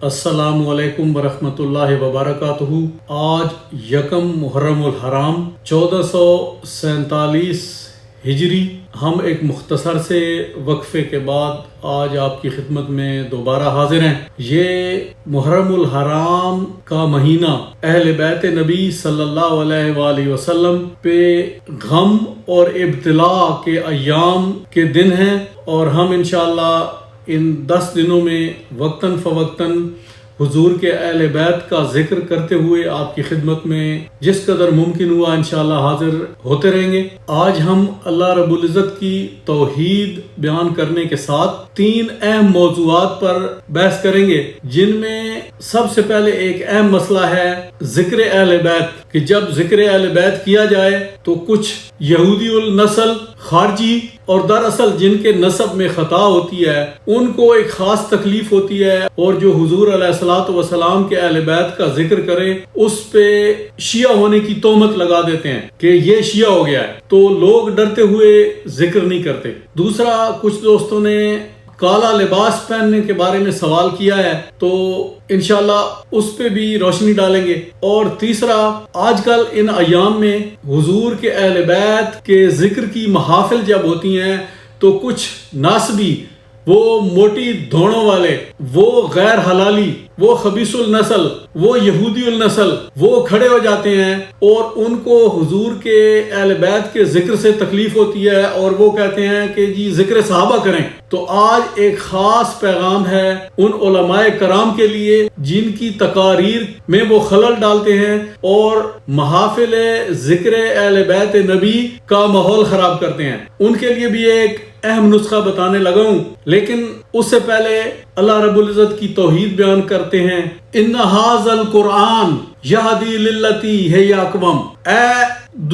السلام علیکم ورحمۃ اللہ وبرکاتہ۔ آج یکم محرم الحرام 1447 ہجری، ہم ایک مختصر سے وقفے کے بعد آج آپ کی خدمت میں دوبارہ حاضر ہیں۔ یہ محرم الحرام کا مہینہ اہل بیت نبی صلی اللہ علیہ وآلہ وسلم پہ غم اور ابتلاء کے ایام کے دن ہیں، اور ہم انشاءاللہ ان 10 دنوں میں وقتاً فوقتاً حضور کے اہل بیت کا ذکر کرتے ہوئے آپ کی خدمت میں جس قدر ممکن ہوا انشاءاللہ حاضر ہوتے رہیں گے۔ آج ہم اللہ رب العزت کی توحید بیان کرنے کے ساتھ 3 اہم موضوعات پر بحث کریں گے، جن میں سب سے پہلے ایک اہم مسئلہ ہے ذکر اہل بیت، کہ جب ذکر اہل بیت کیا جائے تو کچھ یہودی النسل خارجی اور دراصل جن کے نسب میں خطا ہوتی ہے ان کو ایک خاص تکلیف ہوتی ہے، اور جو حضور علیہ الصلوۃ والسلام کے اہل بیت کا ذکر کریں اس پہ شیعہ ہونے کی تہمت لگا دیتے ہیں کہ یہ شیعہ ہو گیا ہے، تو لوگ ڈرتے ہوئے ذکر نہیں کرتے۔ دوسرا، کچھ دوستوں نے کالا لباس پہننے کے بارے میں سوال کیا ہے، تو انشاءاللہ اس پہ بھی روشنی ڈالیں گے۔ اور تیسرا، آج کل ان ایام میں حضور کے اہل بیت کے ذکر کی محافل جب ہوتی ہیں تو کچھ ناسبی، وہ موٹی دھوڑوں والے، وہ غیر حلالی، وہ خبیث النسل، وہ یہودی النسل، وہ کھڑے ہو جاتے ہیں اور ان کو حضور کے اہل بیت کے ذکر سے تکلیف ہوتی ہے، اور وہ کہتے ہیں کہ جی ذکر صحابہ کریں۔ تو آج ایک خاص پیغام ہے ان علماء کرام کے لیے جن کی تقاریر میں وہ خلل ڈالتے ہیں اور محافل ذکر اہل بیت نبی کا ماحول خراب کرتے ہیں۔ ان کے لیے بھی ایک اہم نسخہ بتانے لگا ہوں، لیکن اس سے پہلے اللہ رب العزت کی توحید بیان کرتے ہیں۔ ان ھذا القرآن یہدی للتی ہی اقوم، اے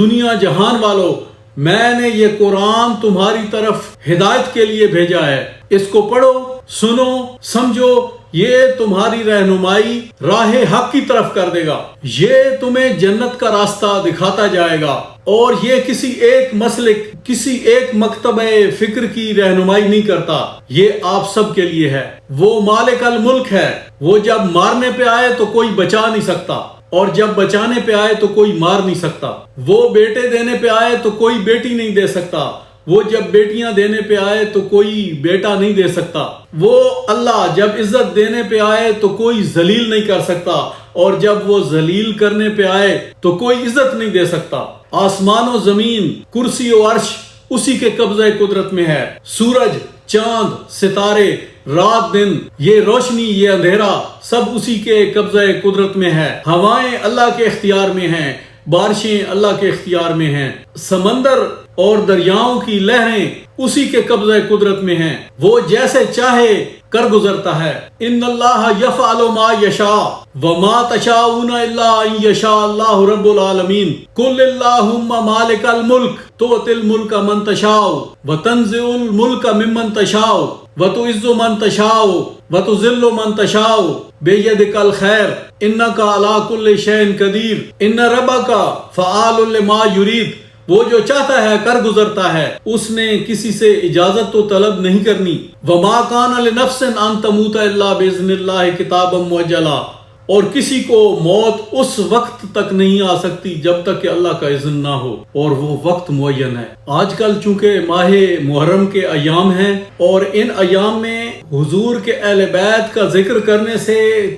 دنیا جہان والو، میں نے یہ قرآن تمہاری طرف ہدایت کے لیے بھیجا ہے، اس کو پڑھو، سنو، سمجھو، یہ تمہاری رہنمائی راہ حق کی طرف کر دے گا، یہ تمہیں جنت کا راستہ دکھاتا جائے گا، اور یہ کسی ایک مسلک، کسی ایک مکتبہ فکر کی رہنمائی نہیں کرتا، یہ آپ سب کے لیے ہے۔ وہ مالک الملک ہے، وہ جب مارنے پہ آئے تو کوئی بچا نہیں سکتا، اور جب بچانے پہ آئے تو کوئی مار نہیں سکتا۔ وہ بیٹے دینے پہ آئے تو کوئی بیٹی نہیں دے سکتا، وہ جب بیٹیاں دینے پہ آئے تو کوئی بیٹا نہیں دے سکتا۔ وہ اللہ جب عزت دینے پہ آئے تو کوئی ذلیل نہیں کر سکتا، اور جب وہ ذلیل کرنے پہ آئے تو کوئی عزت نہیں دے سکتا۔ آسمان و زمین، کرسی و عرش اسی کے قبضہ قدرت میں ہے۔ سورج، چاند، ستارے، رات دن، یہ روشنی، یہ اندھیرا، سب اسی کے قبضہ قدرت میں ہے۔ ہوائیں اللہ کے اختیار میں ہیں، بارشیں اللہ کے اختیار میں ہیں، سمندر اور دریاؤں کی لہریں اسی کے قبضہ قدرت میں ہیں، وہ جیسے چاہے کر گزرتا ہے۔ ان اللہ یفعل ما یشاء وما تشاءون الا ان یشاء اللہ رب العالمین۔ قل اللہم مالک الملک تؤتی الملک من تشاء وتنزع الملک ممن تشاء وتعز من تشاء وتذل من تشاء بیدک الخیر انک علی کل شیء قدیر ان ربک فعال لما یرید۔ وہ جو چاہتا ہے کر گزرتا ہے، اس نے کسی سے اجازت تو طلب نہیں کرنی۔ وما کان لنفس ان تموت الا باذن اللہ کتابا مؤجلا، اور کسی کو موت اس وقت تک نہیں آ سکتی جب تک کہ اللہ کا اذن نہ ہو، اور وہ وقت معین ہے۔ آج کل چونکہ ماہ محرم کے ایام ہیں، اور ان ایام میں حضور کے اہل بیت کا ذکر کرنے سے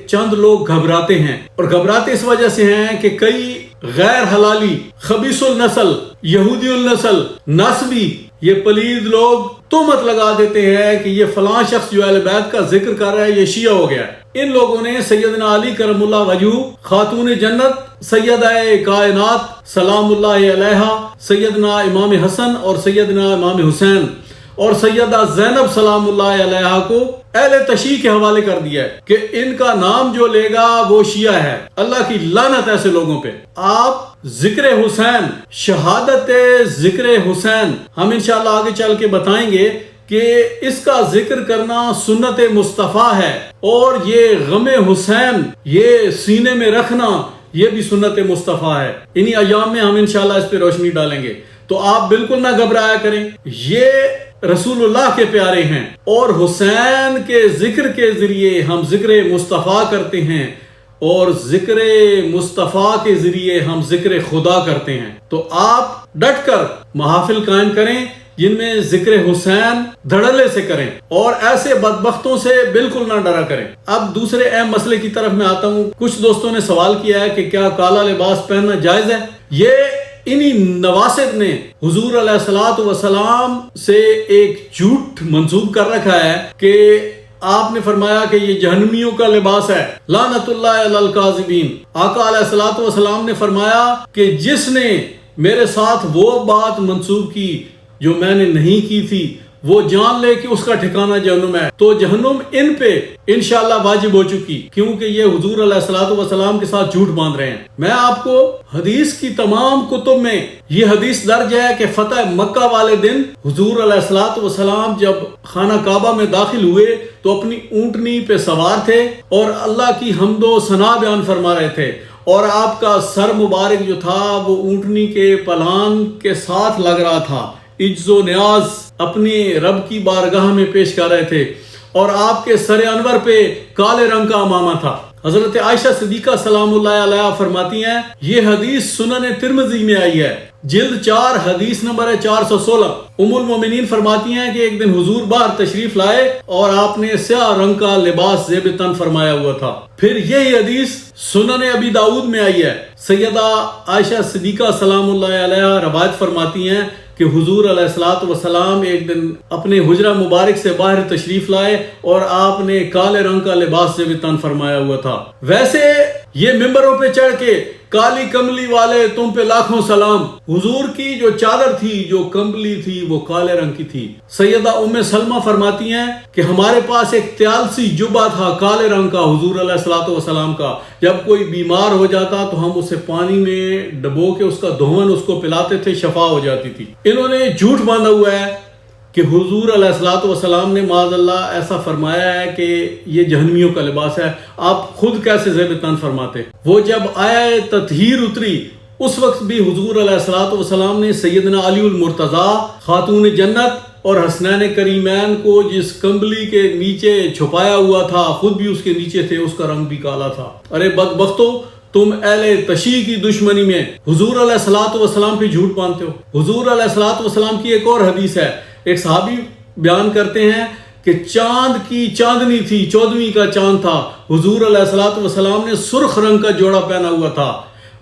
چند لوگ گھبراتے ہیں، اور گھبراتے اس وجہ سے ہیں کہ کئی غیر حلالی، خبیث النسل، یہودی النسل، نسبی، یہ پلید لوگ تہمت لگا دیتے ہیں کہ یہ فلاں شخص جو اہل بیت کا ذکر کر رہا ہے یہ شیعہ ہو گیا ہے۔ ان لوگوں نے سیدنا علی کرم اللہ وجہہ، خاتون جنت، سیدہ کائنات سلام اللہ علیہا، سیدنا امام حسن اور سیدنا امام حسین اور سیدہ زینب سلام اللہ علیہا کو اہل تشیع کے حوالے کر دیا ہے کہ ان کا نام جو لے گا وہ شیعہ ہے۔ اللہ کی لعنت ایسے لوگوں پہ۔ آپ ذکر حسین، شہادت ذکر حسین، ہم انشاءاللہ آگے چل کے بتائیں گے کہ اس کا ذکر کرنا سنت مصطفیٰ ہے، اور یہ غم حسین، یہ سینے میں رکھنا، یہ بھی سنت مصطفیٰ ہے۔ انہی ایام میں ہم انشاءاللہ اس پہ روشنی ڈالیں گے، تو آپ بالکل نہ گھبرایا کریں۔ یہ رسول اللہ کے پیارے ہیں، اور حسین کے ذکر کے ذریعے ہم ذکر مصطفیٰ کرتے ہیں، اور ذکر مصطفیٰ کے ذریعے ہم ذکر خدا کرتے ہیں۔ تو آپ ڈٹ کر محافل قائم کریں جن میں ذکر حسین دھڑلے سے کریں، اور ایسے بدبختوں سے بالکل نہ ڈرا کریں۔ اب دوسرے اہم مسئلے کی طرف میں آتا ہوں۔ کچھ دوستوں نے سوال کیا ہے کہ کیا کالا لباس پہننا جائز ہے؟ یہ انہی نواسط نے حضور علیہ الصلوۃ والسلام سے ایک جھوٹ منسوب کر رکھا ہے کہ آپ نے فرمایا کہ یہ جہنمیوں کا لباس ہے، لعنت اللہ علی الکاذبین۔ آقا علیہ الصلوۃ والسلام نے فرمایا کہ جس نے میرے ساتھ وہ بات منسوب کی جو میں نے نہیں کی تھی، وہ جان لے کہ اس کا ٹھکانہ جہنم ہے۔ تو جہنم ان پہ انشاءاللہ واجب ہو چکی، کیونکہ یہ حضور علیہ الصلوۃ والسلام کے ساتھ جھوٹ باندھ رہے ہیں۔ میں آپ کو حدیث کی تمام کتب میں یہ حدیث درج ہے کہ فتح مکہ والے دن حضور علیہ الصلوۃ والسلام جب خانہ کعبہ میں داخل ہوئے تو اپنی اونٹنی پہ سوار تھے اور اللہ کی حمد و ثنا بیان فرما رہے تھے، اور آپ کا سر مبارک جو تھا وہ اونٹنی کے پلان کے ساتھ لگ رہا تھا، عجز و نیاز اپنی رب کی بارگاہ میں پیش کر رہے تھے، اور آپ کے سر انور پہ کالے رنگ کا امامہ تھا۔ حضرت عائشہ صدیقہ سلام اللہ علیہ فرماتی ہیں، یہ حدیث سنن ترمذی میں آئی ہے، جلد 4 حدیث نمبر ہے 416۔ ام المومنین فرماتی ہیں کہ ایک دن حضور باہر تشریف لائے اور آپ نے سیاہ رنگ کا لباس زیب تن فرمایا ہوا تھا۔ پھر یہی حدیث سنن ابی داؤد میں آئی ہے۔ سیدہ عائشہ صدیقہ سلام اللہ علیہ روایت فرماتی ہیں کہ حضور علیہ الصلوۃ والسلام ایک دن اپنے حجرہ مبارک سے باہر تشریف لائے اور آپ نے کالے رنگ کا لباس زیب تن فرمایا ہوا تھا۔ ویسے یہ ممبروں پہ چڑھ کے کالی کملی والے تم پہ لاکھوں سلام، حضور کی جو چادر تھی، جو کمبلی تھی، وہ کالے رنگ کی تھی۔ سیدہ ام سلمہ فرماتی ہیں کہ ہمارے پاس ایک تیالسی جبہ تھا کالے رنگ کا حضور علیہ الصلوۃ والسلام کا، جب کوئی بیمار ہو جاتا تو ہم اسے پانی میں ڈبو کے اس کا دھون اس کو پلاتے تھے، شفا ہو جاتی تھی۔ انہوں نے جھوٹ باندھا ہوا ہے کہ حضور علیہ الصلوۃ والسلام نے معاذ اللہ ایسا فرمایا ہے کہ یہ جہنمیوں کا لباس ہے۔ آپ خود کیسے زیب تن فرماتے؟ وہ جب آیہ تطہیر اتری اس وقت بھی حضور علیہ الصلوۃ والسلام نے سیدنا علی المرتضیٰ، خاتون جنت اور حسنین کریمین کو جس کمبلی کے نیچے چھپایا ہوا تھا، خود بھی اس کے نیچے تھے، اس کا رنگ بھی کالا تھا۔ ارے بدبختو، تم اہل تشیع کی دشمنی میں حضور علیہ الصلوۃ والسلام پہ جھوٹ باندھتے ہو۔ حضور علیہ الصلوۃ والسلام کی ایک اور حدیث ہے، ایک صحابی بیان کرتے ہیں کہ چاند کی چاندنی تھی، 14ویں کا چاند تھا، حضور علیہ الصلوۃ والسلام نے سرخ رنگ کا جوڑا پہنا ہوا تھا۔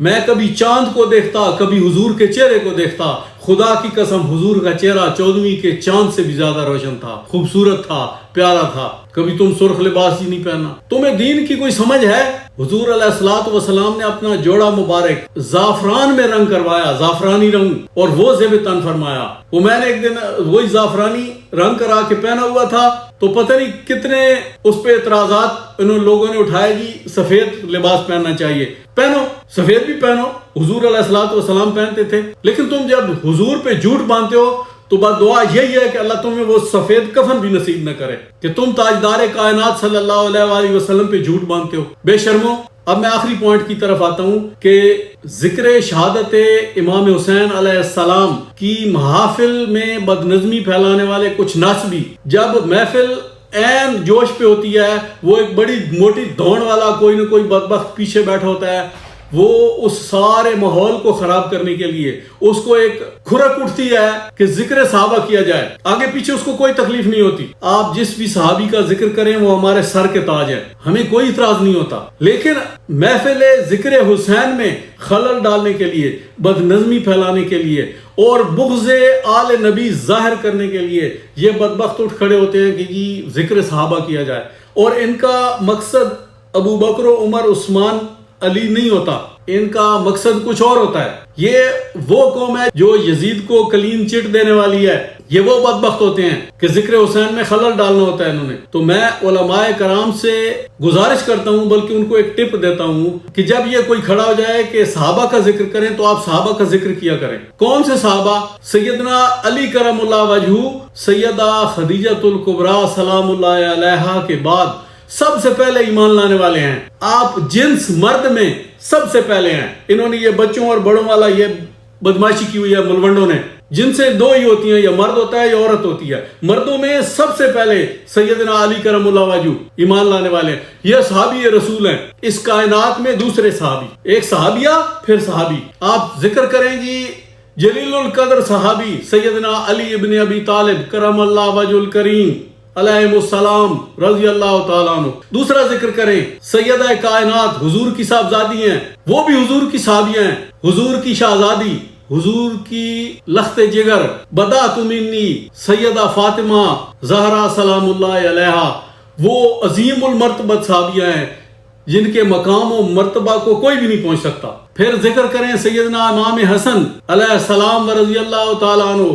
میں کبھی چاند کو دیکھتا، کبھی حضور کے چہرے کو دیکھتا، خدا کی قسم حضور کا چہرہ 14ویں کے چاند سے بھی زیادہ روشن تھا، خوبصورت تھا، پیارا تھا۔ کبھی تم سرخ لباس ہی نہیں پہنا۔ تمہیں دین کی کوئی سمجھ ہے؟ حضور علیہ الصلوۃ والسلام نے اپنا جوڑا مبارک زعفران میں رنگ کروایا، زعفرانی رنگ، اور وہ زیب تن فرمایا۔ وہ میں نے ایک دن وہی زعفرانی رنگ کرا کے پہنا ہوا تھا تو پتہ نہیں کتنے اس پہ اعتراضات انہوں لوگوں نے اٹھائے، جی سفید لباس پہننا چاہیے۔ پہنو، سفید بھی پہنو، حضور علیہ الصلوۃ والسلام پہنتے تھے۔ لیکن تم جب حضور پہ جھوٹ باندھتے ہو تو بس دعا یہی ہے کہ اللہ تمہیں وہ سفید کفن بھی نصیب نہ کرے کہ تم تاجدار کائنات صلی اللہ علیہ وآلہ وسلم پہ جھوٹ باندھتے ہو، بے شرمو۔ اب میں آخری پوائنٹ کی طرف آتا ہوں کہ ذکر شہادت امام حسین علیہ السلام کی محافل میں بدنظمی پھیلانے والے کچھ ناصبی جب محفل عین جوش پہ ہوتی ہے، وہ ایک بڑی موٹی دھون والا کوئی نہ کوئی بدبخت پیچھے بیٹھا ہوتا ہے، وہ اس سارے ماحول کو خراب کرنے کے لیے اس کو ایک کھرک اٹھتی ہے کہ ذکر صحابہ کیا جائے، آگے پیچھے اس کو کوئی تکلیف نہیں ہوتی۔ آپ جس بھی صحابی کا ذکر کریں وہ ہمارے سر کے تاج ہے، ہمیں کوئی اعتراض نہیں ہوتا، لیکن محفل ذکر حسین میں خلل ڈالنے کے لیے، بد نظمی پھیلانے کے لیے اور بغض آل نبی ظاہر کرنے کے لیے یہ بدبخت اٹھ کھڑے ہوتے ہیں کہ جی ذکر صحابہ کیا جائے، اور ان کا مقصد ابو بکر و عمر عثمان علی نہیں ہوتا، ان کا مقصد کچھ اور ہوتا ہے۔ یہ وہ قوم ہے جو یزید کو کلین چٹ دینے والی ہے، یہ وہ بدبخت ہوتے ہیں کہ ذکر حسین میں خلل ڈالنا ہوتا ہے انہوں نے۔ تو میں علماء کرام سے گزارش کرتا ہوں، بلکہ ان کو ایک ٹپ دیتا ہوں کہ جب یہ کوئی کھڑا ہو جائے کہ صحابہ کا ذکر کریں تو آپ صحابہ کا ذکر کیا کریں۔ کون سے صحابہ؟ سیدنا علی کرم اللہ وجہہ، سیدہ خدیجہ الکبریٰ سلام اللہ علیہا کے بعد سب سے پہلے ایمان لانے والے ہیں۔ آپ جنس مرد میں سب سے پہلے ہیں۔ انہوں نے یہ بچوں اور بڑوں والا یہ بدماشی کی ہوئی ہے ملوڈوں نے، جن سے دو ہی ہوتی ہیں، یا مرد ہوتا ہے یا عورت ہوتی ہے۔ مردوں میں سب سے پہلے سیدنا علی کرم اللہ وجہ ایمان لانے والے ہیں، یہ صحابی رسول ہیں اس کائنات میں، دوسرے صحابی، ایک صحابیہ پھر صحابی۔ آپ ذکر کریں جی جلیل القدر صحابی سیدنا علی ابن ابی طالب کرم اللہ وجہ الکریم علیہ السلام رضی اللہ تعالیٰ عنہ۔ دوسرا ذکر کریں سیدہ کائنات حضور کی صاحبزادی ہیں، وہ بھی حضور کی صحابیہ ہیں، حضور کی شہزادی، حضور کی لخت جگر بدات منی سیدہ فاطمہ زہرا سلام اللہ علیہا، وہ عظیم المرتبت صحابیہ ہیں جن کے مقام و مرتبہ کو کوئی بھی نہیں پہنچ سکتا۔ پھر ذکر کریں سیدنا امام حسن علیہ السلام رضی اللہ تعالیٰ عنہ،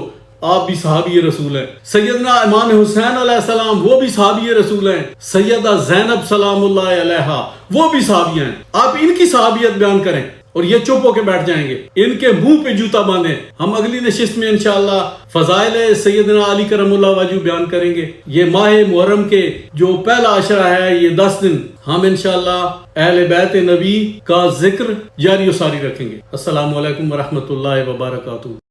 آپ بھی صحابی رسول ہیں۔ سیدنا امام حسین علیہ السلام، وہ بھی صحابی رسول ہیں۔ سیدہ زینب سلام اللہ علیہا، وہ بھی صحابی ہیں۔ آپ ان کی صحابیت بیان کریں اور یہ چپ ہو کے بیٹھ جائیں گے، ان کے منہ پہ جوتا باندھیں۔ ہم اگلی نشست میں انشاءاللہ فضائل سیدنا علی کرم اللہ وجہ بیان کریں گے۔ یہ ماہ محرم کے جو پہلا عشرہ ہے، یہ 10 دن ہم انشاءاللہ اہل بیت نبی کا ذکر جاری و ساری رکھیں گے۔ السلام علیکم ورحمۃ اللہ وبرکاتہ۔